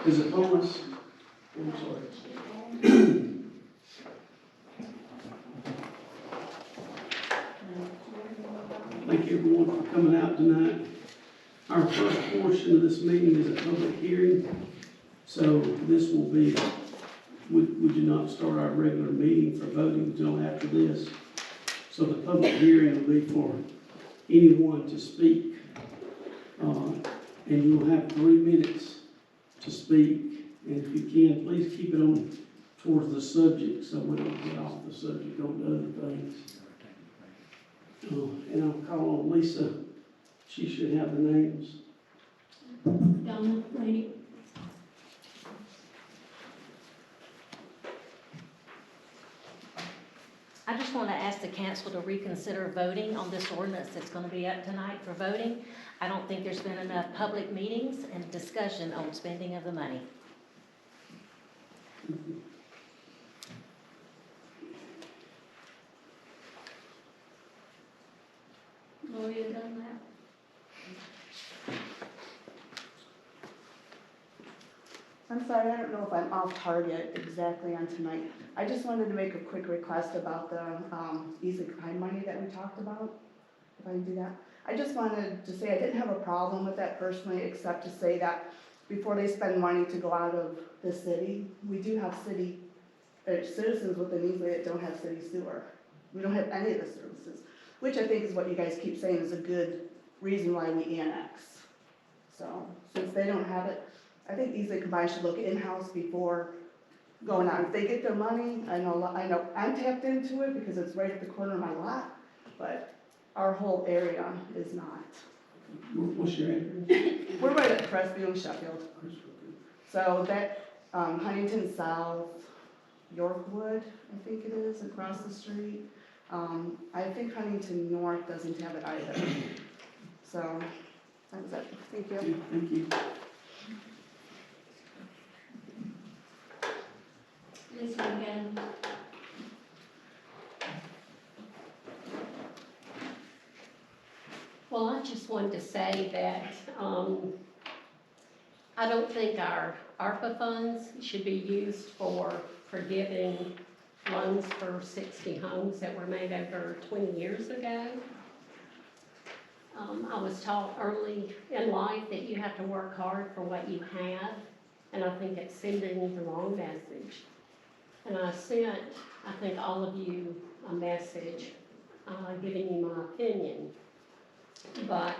is upon us. I'm sorry. Thank everyone for coming out tonight. Our first portion of this meeting is a public hearing. So this will be, we do not start our regular meeting for voting until after this. So the public hearing will be for anyone to speak. And you'll have 3 minutes to speak. And if you can, please keep it on towards the subject so we don't get off the subject on other things. And I'll call on Lisa. She should have the names. Donna, Lady. I just want to ask the council to reconsider voting on this ordinance that's going to be up tonight for voting. I don't think there's been enough public meetings and discussion on spending of the money. Gloria done that? I'm sorry, I don't know if I'm off target exactly on tonight. I just wanted to make a quick request about the easy crime money that we talked about, if I can do that. I just wanted to say I didn't have a problem with that personally, except to say that before they spend money to go out of the city, we do have city citizens within Easley that don't have city sewer. We don't have any of the services, which I think is what you guys keep saying is a good reason why we annex. So since they don't have it, I think Easley Combined should look in-house before going out. If they get their money, I know I'm tapped into it because it's right at the corner of my lot, but our whole area is not. What's your address? We're right at Crestview and Sheffield. So that, Huntington South, Yorkwood, I think it is, across the street. I think Huntington North doesn't have it either. So, that's it. Thank you. Thank you. Lisa again. Well, I just wanted to say that I don't think our ARPA funds should be used for forgiving loans for 60 homes that were made over 20 years ago. I was taught early in life that you have to work hard for what you have, and I think it's sending the wrong message. And I sent, I think, all of you a message giving you my opinion. But,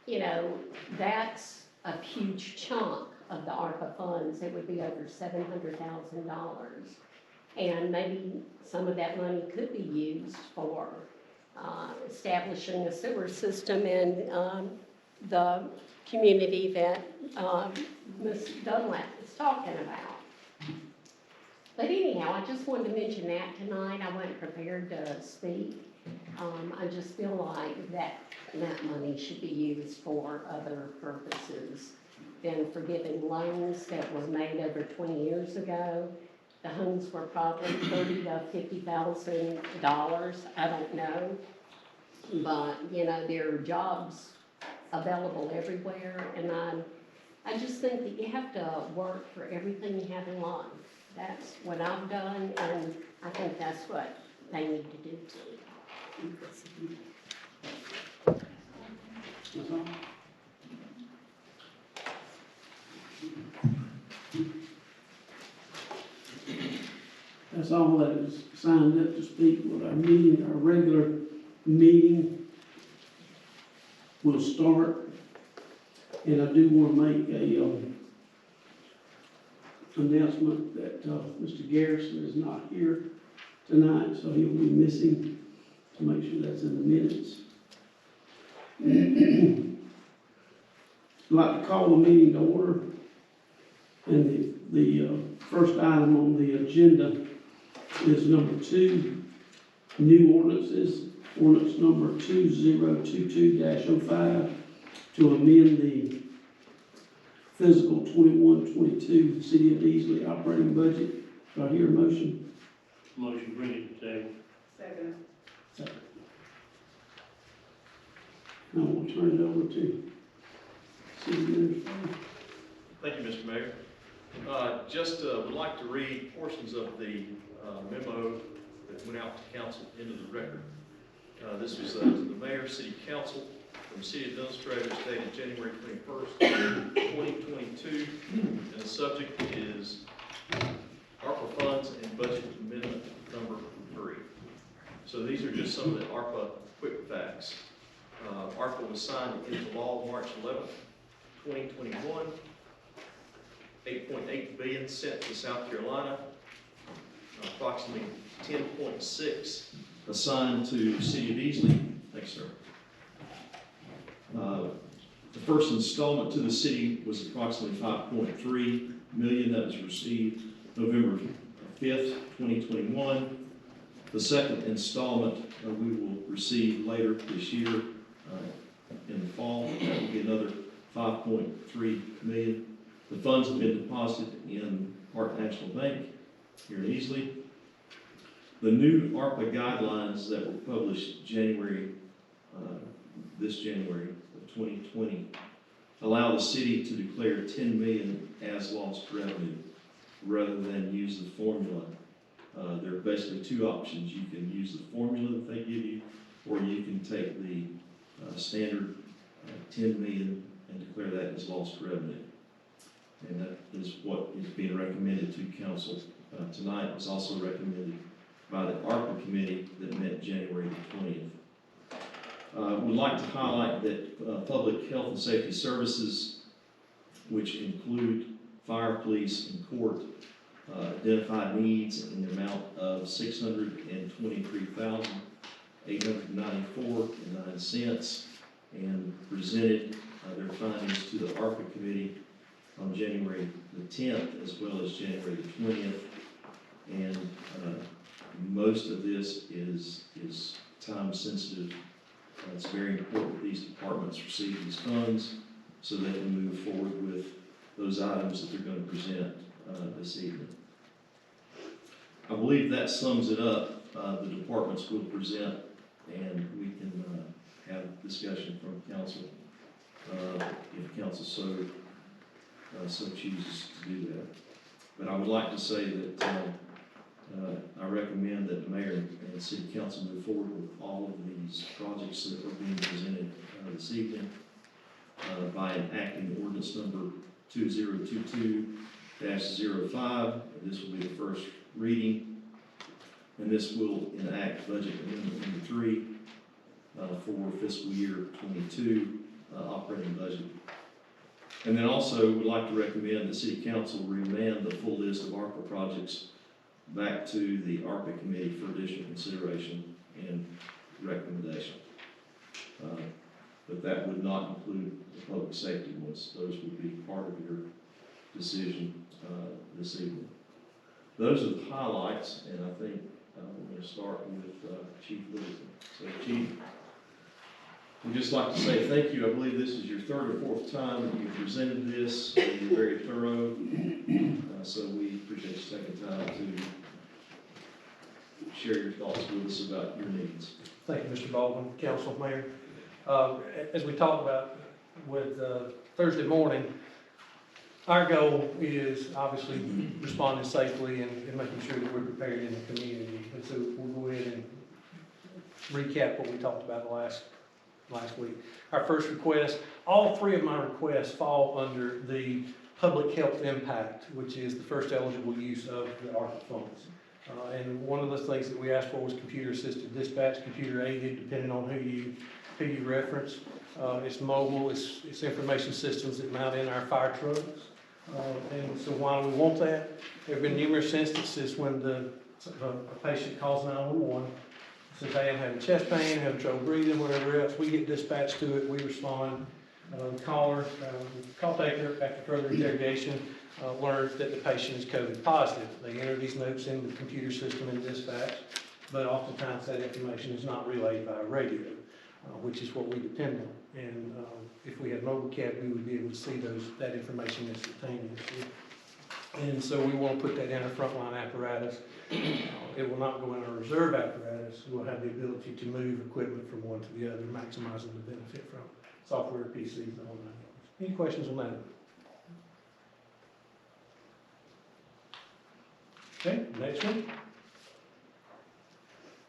you know, that's a huge chunk of the ARPA funds. It would be over $700,000. And maybe some of that money could be used for establishing a sewer system in the community that Ms. Dunlap is talking about. But anyhow, I just wanted to mention that tonight. I wasn't prepared to speak. I just feel like that money should be used for other purposes than forgiving loans that were made over 20 years ago. The homes were probably $30,000 to $50,000. I don't know. But, you know, there are jobs available everywhere. And I just think that you have to work for everything you have in life. That's what I've done, and I think that's what they need to do too. That's all. That's all that is signed up to speak with our meeting. Our regular meeting will start. And I do want to make a announcement that Mr. Garrison is not here tonight, so he'll be missing, to make sure that's in the minutes. I'd like to call the meeting to order. And the first item on the agenda is number 2, new ordinances. Ordinance number 2022-05 to amend the fiscal 21-22 City of Easley operating budget. Do I hear a motion? Motion, bring it to the table. Second. Second. I will turn it over to City Administrator. Thank you, Mr. Mayor. Just would like to read portions of the memo that went out to council into the record. This was to the mayor, city council, from city administrators dated January 21st, 2022. And the subject is ARPA funds and budget amendment number 3. So these are just some of the ARPA quick facts. ARPA was signed into law March 11th, 2021. 8.8 billion sent to South Carolina, approximately 10.6 assigned to City of Easley. Thanks, sir. The first installment to the city was approximately 5.3 million that was received November 5th, 2021. The second installment we will receive later this year in the fall. That will be another 5.3 million. The funds have been deposited in Park National Bank here in Easley. The new ARPA guidelines that were published this January of 2020 allow the city to declare 10 million as lost revenue rather than use the formula. There are basically two options. You can use the formula that they give you, or you can take the standard 10 million and declare that as lost revenue. And that is what is being recommended to council tonight. It was also recommended by the ARPA committee that met January the 20th. We'd like to highlight that public health and safety services, which include fire, police, and court, identified needs in the amount of $623,894.09 and presented their findings to the ARPA committee on January the 10th as well as January the 20th. And most of this is time sensitive. It's very important that these departments receive these funds so they can move forward with those items that they're going to present this evening. I believe that sums it up. The departments will present and we can have discussion from council if council so chooses to do that. But I would like to say that I recommend that the mayor and city council move forward with all of these projects that are being presented this evening by enacting ordinance number 2022-05. This will be the first reading, and this will enact budget amendment number 3 for fiscal year 22 operating budget. And then also, we'd like to recommend that City Council remand the full list of ARPA projects back to the ARPA committee for additional consideration and recommendation. But that would not include the public safety ones. Those would be part of your decision this evening. Those are the highlights, and I think we're going to start with Chief Littleton. So, Chief, we'd just like to say thank you. I believe this is your third or fourth time that you've presented this. You're very thorough, so we appreciate you taking time to share your thoughts with us about your needs. Thank you, Mr. Baldwin, Council, Mayor. As we talked about with Thursday morning, our goal is obviously responding safely and making sure that we're prepared in the community. And so we'll go ahead and recap what we talked about last week. Our first request, all three of my requests fall under the public health impact, which is the first eligible use of the ARPA funds. And one of the things that we asked for was computer-assisted dispatch, computer-aided, depending on who you reference. It's mobile, it's information systems that mount in our fire trucks. And so while we want that, there have been numerous instances when a patient calls 911, says, hey, I'm having chest pain, having trouble breathing, whatever else. We get dispatched to it, we respond. The caller, call taker, after further interrogation, learns that the patient is COVID positive. They enter these notes in the computer system in dispatch, but oftentimes that information is not relayed by radio, which is what we depend on. And if we had mobile cab, we would be able to see that information instantaneously. And so we want to put that in our frontline apparatus. It will not go in our reserve apparatus. We'll have the ability to move equipment from one to the other, maximizing the benefit from software, PCs, and all that. Any questions on that? Okay, next one.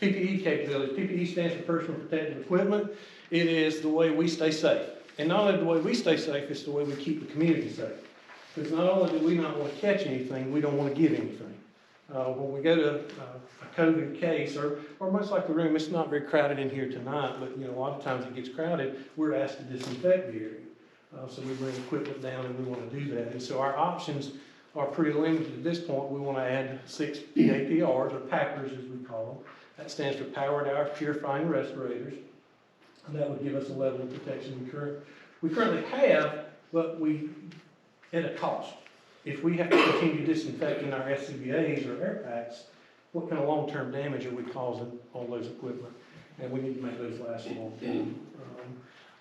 PPE capabilities. PPE stands for personal protective equipment. It is the way we stay safe. And not only the way we stay safe, it's the way we keep the community safe. Because not only do we not want to catch anything, we don't want to give anything. When we go to a COVID case, or much like the room, it's not very crowded in here tonight, but a lot of times it gets crowded, we're asked to disinfect the area. So we bring equipment down and we want to do that. And so our options are pretty limited at this point. We want to add 6 PAPRs, or PAPRs as we call them. That stands for Powered Air Purifying Respirators. And that would give us a level of protection we currently have, but at a cost. If we have to continue disinfecting our SCBAs or air packs, what kind of long-term damage are we causing on those equipment? And we need to make those last a long time.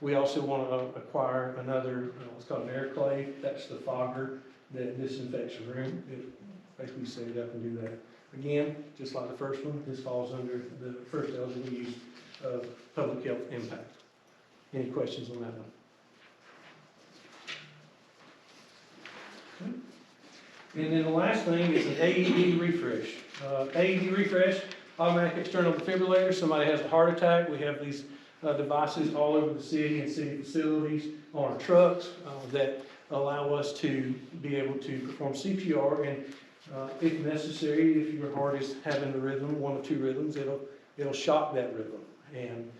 We also want to acquire another, what's called an airclave. That's the fogger that disinfects the room. It basically set it up and do that. Again, just like the first one, this falls under the first eligible use of public health impact. Any questions on that one? Okay. And then the last thing is an AED refresh. AED refresh, automatic external defibrillator. Somebody has a heart attack. We have these devices all over the city and city facilities on our trucks that allow us to be able to perform CPR, and if necessary, if your heart is having the rhythm, 1 or 2 rhythms, it'll shock that rhythm. And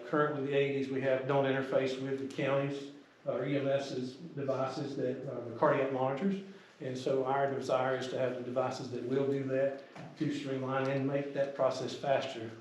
currently the AEDs we have don't interface with the county's or EMS's devices that are the cardiac monitors. And so our desire is to have the devices that will do that to streamline and make that process faster